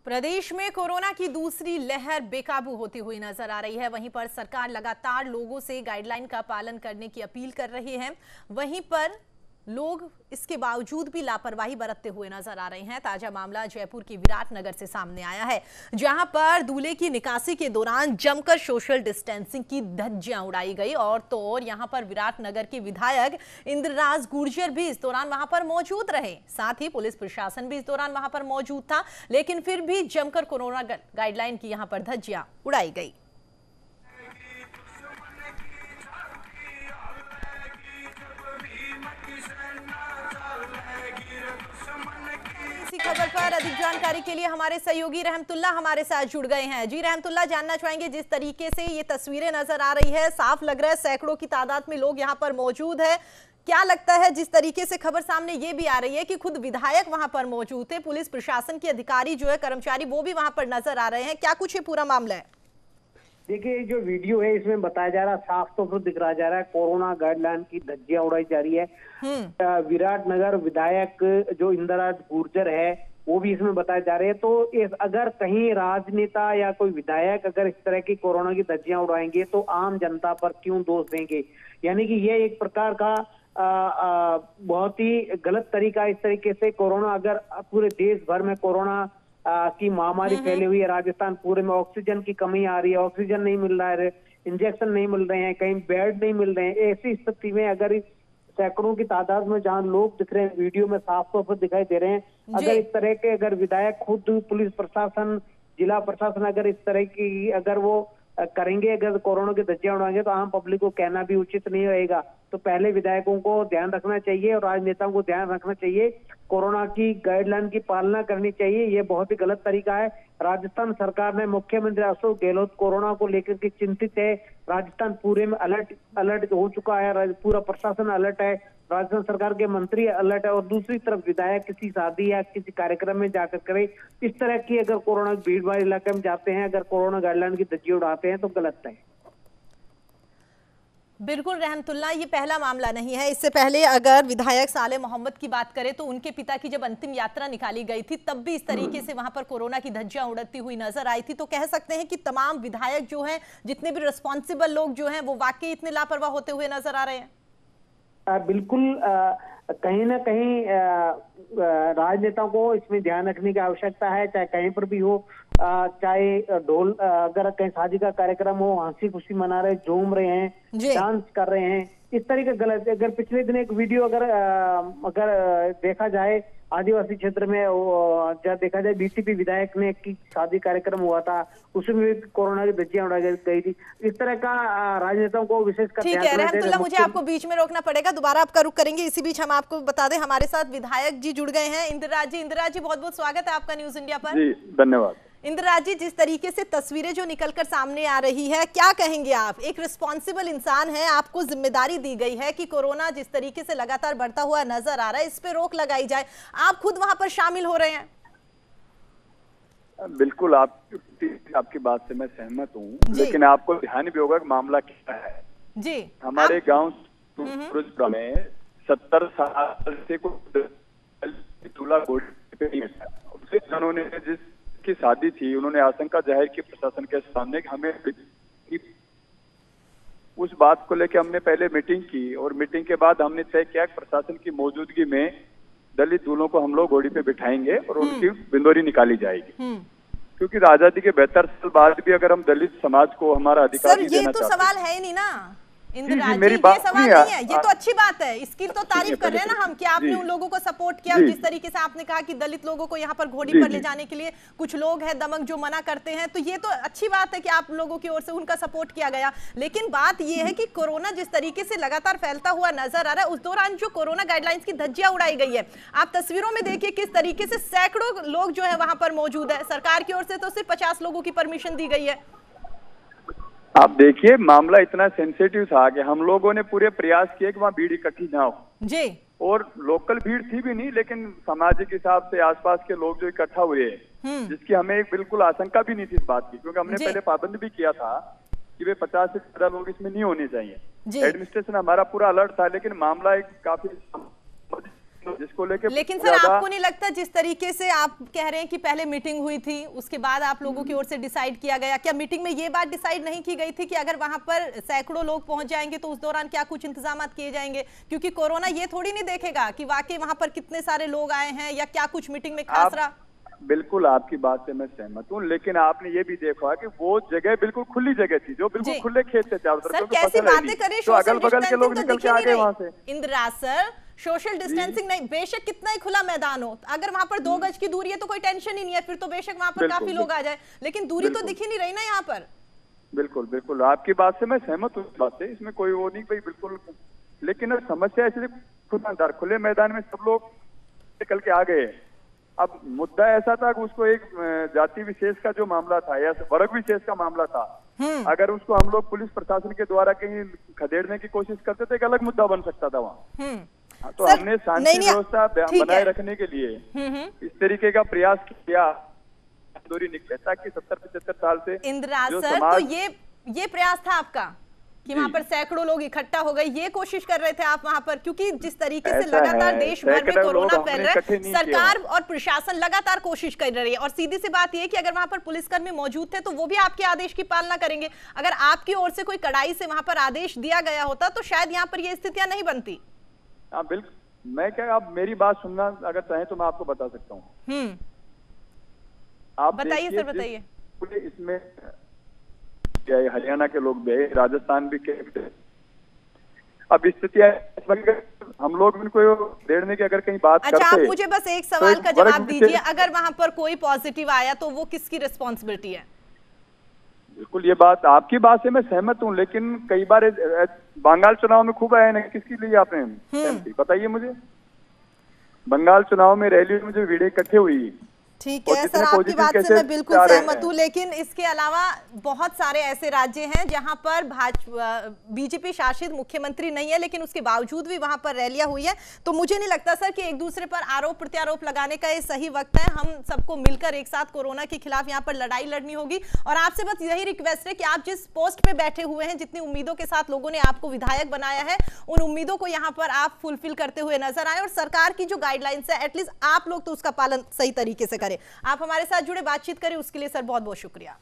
प्रदेश में कोरोना की दूसरी लहर बेकाबू होती हुई नजर आ रही है। वहीं पर सरकार लगातार लोगों से गाइडलाइन का पालन करने की अपील कर रही है। वहीं पर लोग इसके बावजूद भी लापरवाही बरतते हुए नजर आ रहे हैं। ताजा मामला जयपुर की विराटनगर से सामने आया है, जहां पर दूल्हे की निकासी के दौरान जमकर सोशल डिस्टेंसिंग की धज्जियां उड़ाई गई। और तो और यहां पर विराटनगर के विधायक इंद्रराज गुर्जर भी इस दौरान वहां पर मौजूद रहे। साथ ही पुलिस प्रशासन भी इस दौरान वहां पर मौजूद था, लेकिन फिर भी जमकर कोरोना गाइडलाइन की यहां पर धज्जियां उड़ाई गई। खबर पर अधिक जानकारी के लिए हमारे सहयोगी रहमतुल्लाह हमारे साथ जुड़ गए हैं। जी रहमतुल्लाह, जानना चाहेंगे, जिस तरीके से ये तस्वीरें नजर आ रही है, साफ लग रहा है सैकड़ों की तादाद में लोग यहाँ पर मौजूद है। क्या लगता है, जिस तरीके से खबर सामने ये भी आ रही है कि खुद विधायक वहां पर मौजूद थे, पुलिस प्रशासन के अधिकारी जो है, कर्मचारी, वो भी वहां पर नजर आ रहे हैं, क्या कुछ ये पूरा मामला है? देखिए, जो वीडियो है इसमें बताया जा रहा है, साफ तौर पर दिख रहा जा रहा है कोरोना गाइडलाइन की धज्जियां उड़ाई जा रही है। विराटनगर विधायक जो इंद्रराज गुर्जर है वो भी इसमें बताए जा रहे हैं। तो अगर कहीं राजनेता या कोई विधायक अगर इस तरह की कोरोना की धज्जियां उड़ाएंगे तो आम जनता पर क्यों दोष देंगे? यानी कि ये एक प्रकार का बहुत ही गलत तरीका। इस तरीके से कोरोना, अगर पूरे देश भर में कोरोना की महामारी फैली हुई है, राजस्थान पूरे में ऑक्सीजन की कमी आ रही है, ऑक्सीजन नहीं मिल रहा है, इंजेक्शन नहीं मिल रहे हैं, कहीं बेड नहीं मिल रहे हैं। ऐसी स्थिति में अगर सैकड़ों की तादाद में जहां लोग दिख रहे हैं, वीडियो में साफ तौर पर दिखाई दे रहे हैं, अगर इस तरह के अगर विधायक, खुद पुलिस प्रशासन, जिला प्रशासन अगर इस तरह की अगर वो करेंगे, अगर कोरोना की धज्जियां उड़ाएंगे, तो आम पब्लिक को कहना भी उचित नहीं रहेगा। तो पहले विधायकों को ध्यान रखना चाहिए और राजनेताओं को ध्यान रखना चाहिए, कोरोना की गाइडलाइन की पालना करनी चाहिए। ये बहुत ही गलत तरीका है। राजस्थान सरकार ने, मुख्यमंत्री अशोक गहलोत कोरोना को लेकर के चिंतित है। राजस्थान पूरे में अलर्ट हो चुका है, पूरा प्रशासन अलर्ट है, राजस्थान सरकार के मंत्री अलर्ट है। और दूसरी तरफ विधायक किसी शादी या किसी कार्यक्रम में जाकर करे इस तरह की, अगर कोरोना भीड़ भाड़ इलाके में जाते हैं, अगर कोरोना गाइडलाइन की धज्जी उड़ाते हैं तो गलत है। बिल्कुल रहमतुल्लाह, ये पहला मामला नहीं है। इससे पहले अगर विधायक साले मोहम्मद की बात करें तो उनके पिता की जब अंतिम यात्रा निकाली गई थी, तब भी इस तरीके से वहां पर कोरोना की धज्जियां उड़ती हुई नजर आई थी। तो कह सकते हैं कि तमाम विधायक जो हैं, जितने भी रिस्पॉन्सिबल लोग जो हैं, वो वाकई इतने लापरवाह होते हुए नजर आ रहे हैं। बिल्कुल, कहीं ना कहीं राजनेताओं को इसमें ध्यान रखने की आवश्यकता है। चाहे कहीं पर भी हो, चाहे ढोल, अगर कहीं शादी का कार्यक्रम हो, हंसी खुशी मना रहे, झूम रहे हैं, डांस कर रहे हैं, इस तरह का गलत। अगर पिछले दिन एक वीडियो अगर देखा जाए, आदिवासी क्षेत्र में जब देखा जाए, बीटीपी विधायक ने की शादी कार्यक्रम हुआ था, उसमें भी कोरोना की धज्जियां उड़ाई गई थी। इस तरह का राजनेताओं को विशेषकर ठीक है रहमतुल्लाह, मुझे आपको बीच में रोकना पड़ेगा, दोबारा आपका रुख करेंगे। इसी बीच हम आपको बता दें, हमारे साथ विधायक जी जुड़ गए हैं, इंद्रराज जी। इंद्रराज जी, बहुत बहुत स्वागत है आपका न्यूज इंडिया पर। जी धन्यवाद। इंद्रराज जी, जिस तरीके से तस्वीरें जो निकलकर सामने आ रही है, क्या कहेंगे आप? एक रिस्पॉन्सिबल इंसान है, आपको जिम्मेदारी दी गई है कि कोरोना जिस तरीके से लगातार बढ़ता हुआ नजर आ रहा है, इस पे रोक लगाई जाए, आप खुद वहां पर शामिल हो रहे हैं। बिल्कुल, आपकी बात से मैं सहमत हूँ, लेकिन आपको ध्यान भी होगा कि मामला क्या है। जी, हमारे गाँव में 70 साल से दूल्हा उन्होंने जिसकी शादी थी, उन्होंने आशंका जाहिर की प्रशासन के सामने कि हमें, उस बात को लेकर हमने पहले मीटिंग की और मीटिंग के बाद हमने तय किया कि प्रशासन की मौजूदगी में दलित दूल्हों को हम लोग घोड़ी पे बिठाएंगे और उनकी बिंदोरी निकाली जाएगी। क्योंकि आजादी के 72 साल बाद भी अगर हम दलित समाज को हमारा अधिकार नहीं देना चाहते, ये तो सवाल है ही नहीं ना इंद्रराज जी, मेरी ये सवाल नहीं है, ये तो अच्छी बात है, इसकी तो तारीफ कर रहे हैं ना हम, कि आपने उन लोगों को सपोर्ट किया। जिस तरीके से आपने कहा कि दलित लोगों को यहाँ पर घोड़ी पर ले जाने के लिए कुछ लोग हैं दमक जो मना करते हैं, तो ये तो अच्छी बात है कि आप लोगों की ओर से उनका सपोर्ट किया गया। लेकिन बात ये है कि कोरोना जिस तरीके से लगातार फैलता हुआ नजर आ रहा है, उस दौरान जो कोरोना गाइडलाइंस की धज्जियां उड़ाई गई है, आप तस्वीरों में देखिए किस तरीके से सैकड़ों लोग जो है वहां पर मौजूद है। सरकार की ओर से तो सिर्फ 50 लोगों की परमिशन दी गई है। आप देखिए, मामला इतना सेंसिटिव था कि हम लोगों ने पूरे प्रयास किए कि वहाँ भीड़ इकट्ठी ना हो जी, और लोकल भीड़ थी भी नहीं, लेकिन सामाजिक हिसाब से आसपास के लोग जो इकट्ठा हुए हैं, जिसकी हमें एक बिल्कुल आशंका भी नहीं थी इस बात की, क्योंकि हमने पहले पाबंद भी किया था कि वे 50 से ज्यादा लोग इसमें नहीं होने चाहिए। एडमिनिस्ट्रेशन हमारा पूरा अलर्ट था, लेकिन मामला एक काफी जिसको लेके। लेकिन सर आपको नहीं लगता जिस तरीके से आप कह रहे हैं कि पहले मीटिंग हुई थी, उसके बाद आप लोगों की ओर से डिसाइड किया गया, क्या मीटिंग में ये बात डिसाइड नहीं की गई थी कि अगर वहां पर सैकड़ों लोग पहुंच जाएंगे तो उस दौरान क्या कुछ इंतजाम किए जाएंगे? क्योंकि कोरोना ये थोड़ी नहीं देखेगा कि वाकई वहां पर कितने सारे लोग आए हैं या क्या कुछ मीटिंग में खास रहा। बिल्कुल आपकी बात से मैं सहमत हूँ, लेकिन आपने ये भी देखा कि वो जगह बिल्कुल खुली जगह थी, जो बिल्कुल खुले खेत थे चारों तरफ। कैसी बातें करें, तो अगल बगल के लोग निकल के आ गए वहां से। इंदिरा सर, सोशल डिस्टेंसिंग नहीं, बेशक कितना ही खुला मैदान हो, अगर वहां पर 2 गज की दूरी है तो कोई टेंशन ही नहीं है, फिर तो बेशक वहां पर काफी लोग आ जाए, लेकिन दूरी तो दिख ही नहीं रही ना यहाँ पर। बिल्कुल बिल्कुल आपकी बात से मैं सहमत हूँ, इस बात से, इसमें कोई वो नहीं भाई, बिल्कुल। लेकिन अब समस्या इसलिए खुले मैदान में सब लोग निकल के आ गए। अब मुद्दा ऐसा था कि उसको एक जाति विशेष का जो मामला था या वर्ग विशेष का मामला था, अगर उसको हम लोग पुलिस प्रशासन के द्वारा कहीं खदेड़ने की कोशिश करते थे, एक अलग मुद्दा बन सकता था वहाँ। तो हमने शांति व्यवस्था बनाए रखने के लिए इस तरीके का प्रयास किया, दूरी निकले, ताकि 70-75 साल से इंदिरा सर, तो ये प्रयास था आपका कि वहां पर सैकड़ों लोग इकट्ठा हो गए, ये कोशिश कर रहे थे आप वहां पर? क्योंकि जिस तरीके से लगातार देश भर में कोरोना फैल रहा है, सरकार और प्रशासन लगातार कोशिश कर रही है, और सीधी सी बात ये कि अगर वहां पर पुलिसकर्मी मौजूद थे तो वो भी आपके आदेश की पालना करेंगे। अगर आपकी ओर से कोई कड़ाई से वहां पर आदेश दिया गया होता तो शायद यहाँ पर ये स्थितियां नहीं बनती। हाँ बिल्कुल, मैं क्या, आप मेरी बात सुनना अगर चाहें तो मैं आपको बता सकता हूँ। आप बताइए सर, बताइए। इसमें हरियाणा के लोग भी, राजस्थान भी के, अब स्थितियां हम लोग इनको देने की अगर कहीं बात करते। आप मुझे बस एक सवाल का जवाब दीजिए, अगर वहां पर कोई पॉजिटिव आया तो वो किसकी रिस्पॉन्सिबिलिटी है? बिल्कुल ये बात, आपकी बात से मैं सहमत हूँ, लेकिन कई बार बंगाल चुनाव में खूब आए ना, किसकी ली आपने बताइए मुझे। बंगाल चुनाव में रैली में जो भीड़ इकट्ठे हुई, ठीक है सर, आपकी बात से मैं बिल्कुल सहमत हूँ, लेकिन इसके अलावा बहुत सारे ऐसे राज्य हैं जहां पर बीजेपी शासित मुख्यमंत्री नहीं है, लेकिन उसके बावजूद भी वहां पर रैलियां हुई है। तो मुझे नहीं लगता सर कि एक दूसरे पर आरोप प्रत्यारोप लगाने का ये सही वक्त है। हम सबको मिलकर एक साथ कोरोना के खिलाफ यहाँ पर लड़ाई लड़नी होगी, और आपसे बस यही रिक्वेस्ट है कि आप जिस पोस्ट पे बैठे हुए हैं, जितनी उम्मीदों के साथ लोगों ने आपको विधायक बनाया है, उन उम्मीदों को यहाँ पर आप फुलफिल करते हुए नजर आए, और सरकार की जो गाइडलाइंस है एटलीस्ट आप लोग तो उसका पालन सही तरीके से करें। आप हमारे साथ जुड़े, बातचीत करें, उसके लिए सर बहुत बहुत शुक्रिया।